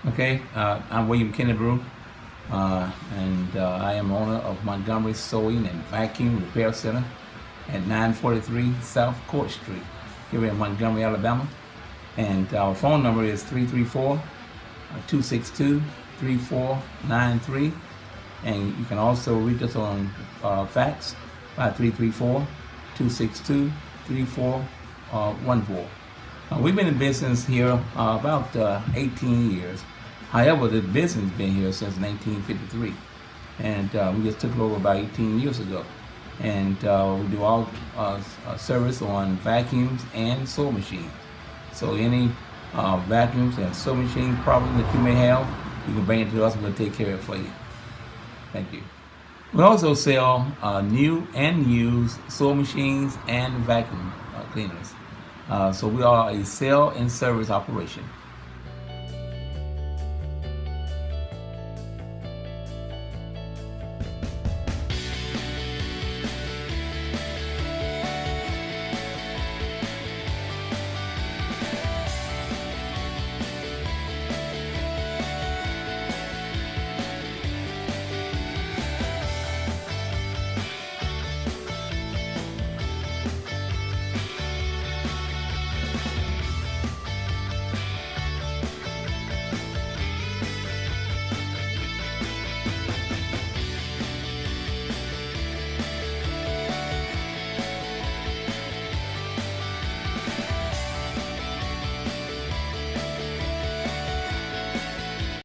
Okay, I'm William Kennebrew, and I am owner of Montgomery Sewing and Vacuum Repair Center at 943 South Court Street here in Montgomery, Alabama. And our phone number is 334-262-3493. And you can also reach us on fax by 334-262-3414. We've been in business here about 18 years. However, the business has been here since 1953, and we just took it over about 18 years ago. And we do all service on vacuums and sewing machines. So any vacuums and sewing machine problem that you may have, you can bring it to us and we'll take care of it for you. Thank you. We also sell new and used sewing machines and vacuum cleaners. So we are a sale and service operation.